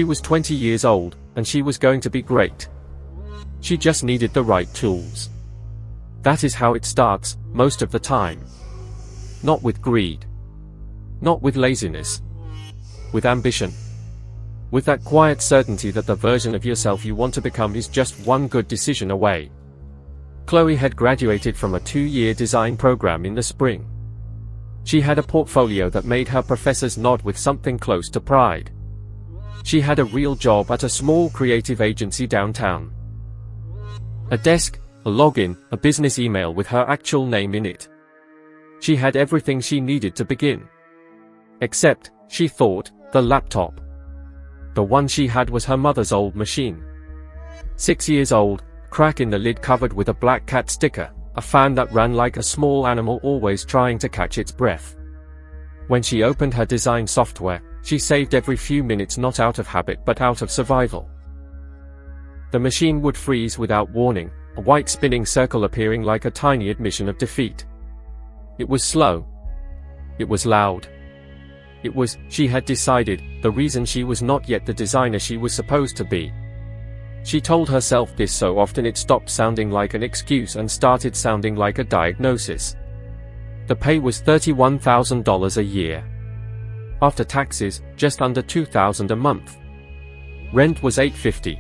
She was 20 years old, and she was going to be great. She just needed the right tools. That is how it starts, most of the time. Not with greed. Not with laziness. With ambition. With that quiet certainty that the version of yourself you want to become is just one good decision away. Chloe had graduated from a 2-year design program in the spring. She had a portfolio that made her professors nod with something close to pride. She had a real job at a small creative agency downtown. A desk, a login, a business email with her actual name in it. She had everything she needed to begin. Except, she thought, the laptop. The one she had was her mother's old machine. 6 years old, crack in the lid covered with a black cat sticker, a fan that ran like a small animal always trying to catch its breath. When she opened her design software, she saved every few minutes not out of habit but out of survival. The machine would freeze without warning, a white spinning circle appearing like a tiny admission of defeat. It was slow. It was loud. It was, she had decided, the reason she was not yet the designer she was supposed to be. She told herself this so often it stopped sounding like an excuse and started sounding like a diagnosis. The pay was $31,000 a year. After taxes, just under $2,000 a month. Rent was $850.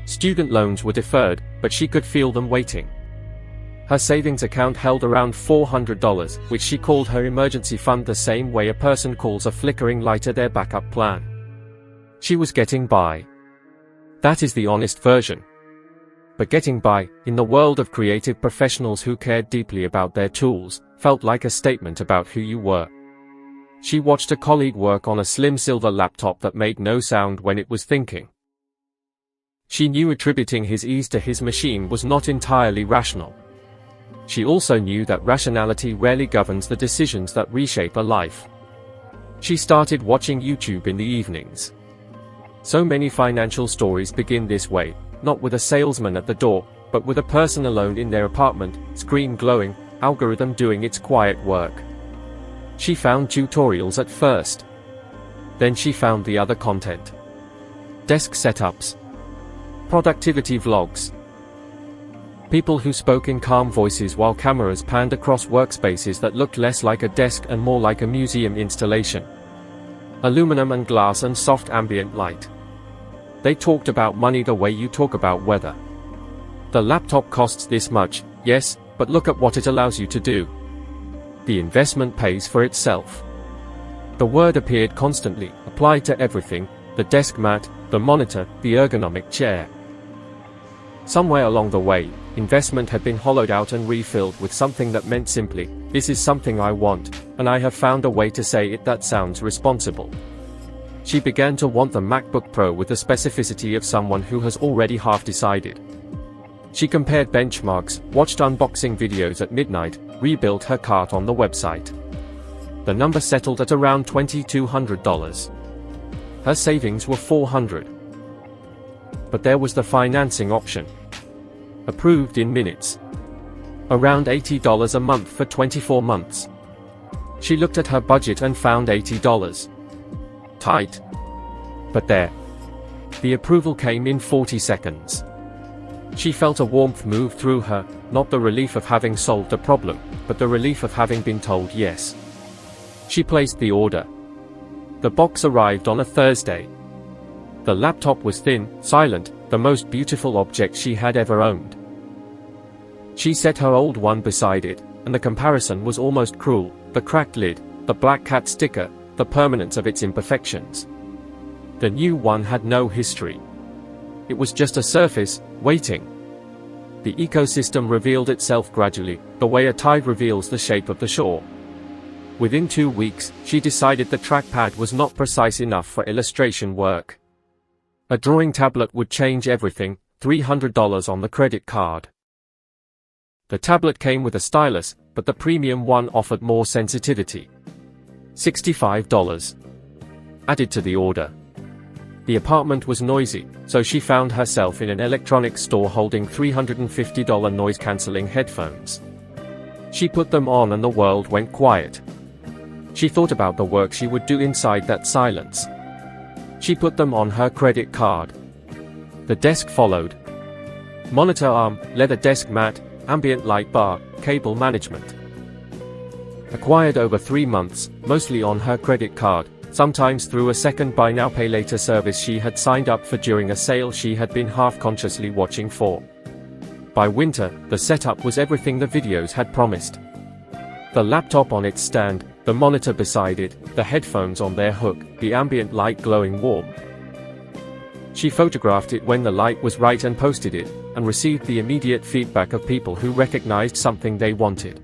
Student loans were deferred, but she could feel them waiting. Her savings account held around $400, which she called her emergency fund the same way a person calls a flickering lighter their backup plan. She was getting by. That is the honest version. But getting by, in the world of creative professionals who cared deeply about their tools, felt like a statement about who you were. She watched a colleague work on a slim silver laptop that made no sound when it was thinking. She knew attributing his ease to his machine was not entirely rational. She also knew that rationality rarely governs the decisions that reshape a life. She started watching YouTube in the evenings. So many financial stories begin this way, not with a salesman at the door, but with a person alone in their apartment, screen glowing, algorithm doing its quiet work. She found tutorials at first. Then she found the other content. Desk setups. Productivity vlogs. People who spoke in calm voices while cameras panned across workspaces that looked less like a desk and more like a museum installation. Aluminum and glass and soft ambient light. They talked about money the way you talk about weather. The laptop costs this much, yes, but look at what it allows you to do. The investment pays for itself. The word appeared constantly, applied to everything, the desk mat, the monitor, the ergonomic chair. Somewhere along the way, investment had been hollowed out and refilled with something that meant simply, this is something I want, and I have found a way to say it that sounds responsible. She began to want the MacBook Pro with the specificity of someone who has already half decided. She compared benchmarks, watched unboxing videos at midnight, rebuilt her cart on the website. The number settled at around $2,200. Her savings were $400. But there was the financing option. Approved in minutes. Around $80 a month for 24 months. She looked at her budget and found $80. Tight. But there. The approval came in 40 seconds. She felt a warmth move through her, not the relief of having solved a problem, but the relief of having been told yes. She placed the order. The box arrived on a Thursday. The laptop was thin, silent, the most beautiful object she had ever owned. She set her old one beside it, and the comparison was almost cruel, the cracked lid, the black cat sticker, the permanence of its imperfections. The new one had no history. It was just a surface, waiting. The ecosystem revealed itself gradually, the way a tide reveals the shape of the shore. Within 2 weeks, she decided the trackpad was not precise enough for illustration work. A drawing tablet would change everything, $300 on the credit card. The tablet came with a stylus, but the premium one offered more sensitivity. $65. Added to the order. The apartment was noisy, so she found herself in an electronics store holding $350 noise-canceling headphones. She put them on and the world went quiet. She thought about the work she would do inside that silence. She put them on her credit card. The desk followed. Monitor arm, leather desk mat, ambient light bar, cable management. Acquired over 3 months, mostly on her credit card, sometimes through a second buy now pay later service she had signed up for during a sale she had been half-consciously watching for. By winter, the setup was everything the videos had promised. The laptop on its stand, the monitor beside it, the headphones on their hook, the ambient light glowing warm. She photographed it when the light was right and posted it, and received the immediate feedback of people who recognized something they wanted.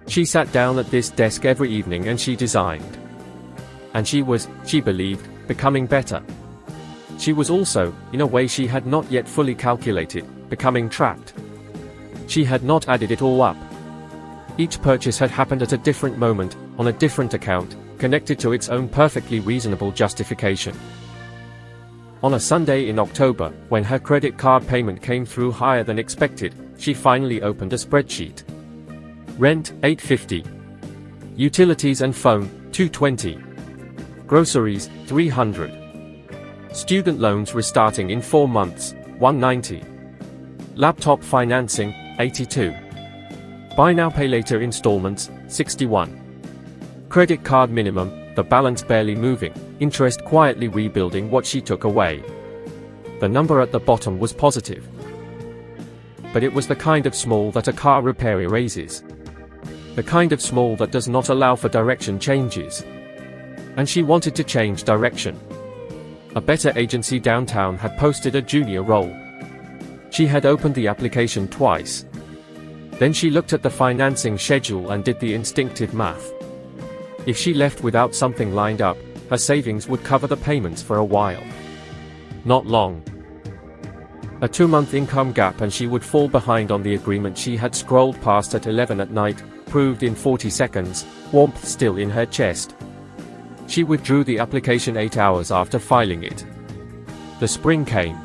She sat down at this desk every evening and she designed. And she was, she believed, becoming better. She was also, in a way she had not yet fully calculated, becoming trapped. She had not added it all up. Each purchase had happened at a different moment, on a different account, connected to its own perfectly reasonable justification. On a Sunday in October, when her credit card payment came through higher than expected, she finally opened a spreadsheet. Rent, $850. Utilities and phone, $220. Groceries, $300. Student loans restarting in 4 months, $190. Laptop financing, $82. Buy now pay later installments, $61. Credit card minimum, the balance barely moving, interest quietly rebuilding what she took away. The number at the bottom was positive. But it was the kind of small that a car repair erases. The kind of small that does not allow for direction changes. And she wanted to change direction. A better agency downtown had posted a junior role. She had opened the application twice. Then she looked at the financing schedule and did the instinctive math. If she left without something lined up, her savings would cover the payments for a while. Not long. A 2-month income gap and she would fall behind on the agreement she had scrolled past at 11 at night, proved in 40 seconds, warmth still in her chest. She withdrew the application 8 hours after filing it. The spring came.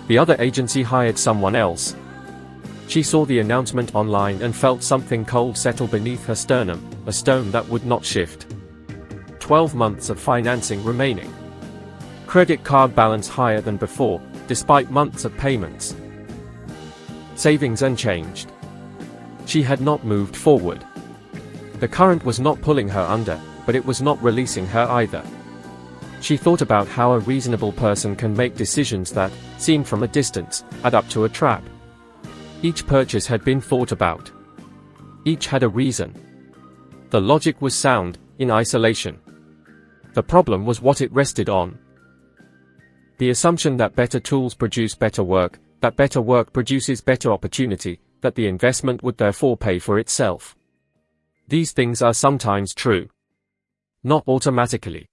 The other agency hired someone else. She saw the announcement online and felt something cold settle beneath her sternum, a stone that would not shift. 12 months of financing remaining. Credit card balance higher than before, despite months of payments. Savings unchanged. She had not moved forward. The current was not pulling her under, but it was not releasing her either. She thought about how a reasonable person can make decisions that, seen from a distance, add up to a trap. Each purchase had been thought about. Each had a reason. The logic was sound, in isolation. The problem was what it rested on. The assumption that better tools produce better work, that better work produces better opportunity, that the investment would therefore pay for itself. These things are sometimes true. Not automatically.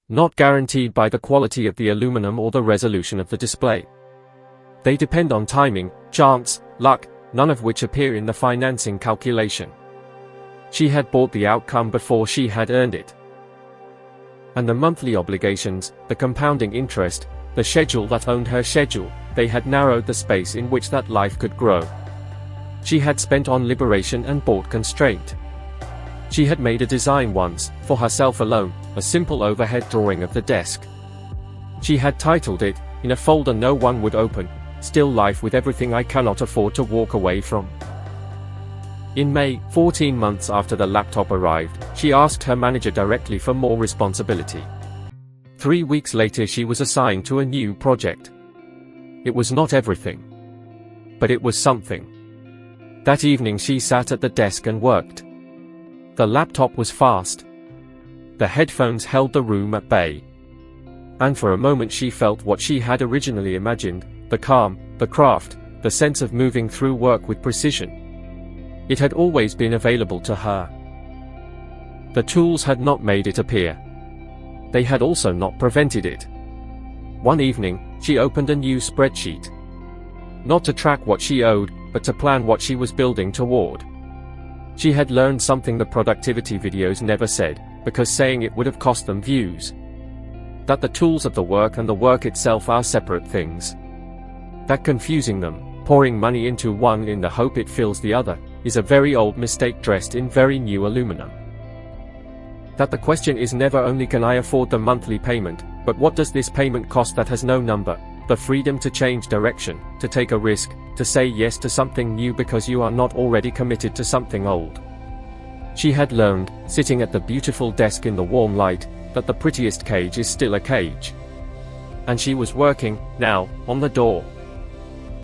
Not guaranteed by the quality of the aluminum or the resolution of the display. They depend on timing, chance, luck, none of which appear in the financing calculation. She had bought the outcome before she had earned it. And the monthly obligations, the compounding interest, the schedule that owned her schedule, they had narrowed the space in which that life could grow. She had spent on liberation and bought constraint. She had made a design once, for herself alone, a simple overhead drawing of the desk. She had titled it, in a folder no one would open, Still Life with Everything I Cannot Afford to Walk Away From. In May, 14 months after the laptop arrived, she asked her manager directly for more responsibility. 3 weeks later she was assigned to a new project. It was not everything. But it was something. That evening she sat at the desk and worked. The laptop was fast. The headphones held the room at bay. And for a moment she felt what she had originally imagined, the calm, the craft, the sense of moving through work with precision. It had always been available to her. The tools had not made it appear. They had also not prevented it. One evening, she opened a new spreadsheet. Not to track what she owed, but to plan what she was building toward. She had learned something the productivity videos never said, because saying it would have cost them views. That the tools of the work and the work itself are separate things. That confusing them, pouring money into one in the hope it fills the other, is a very old mistake dressed in very new aluminum. That the question is never only can I afford the monthly payment, But what does this payment cost that has no number? The freedom to change direction, to take a risk, to say yes to something new because you are not already committed to something old. She had learned, sitting at the beautiful desk in the warm light, that the prettiest cage is still a cage. And she was working, now, on the door.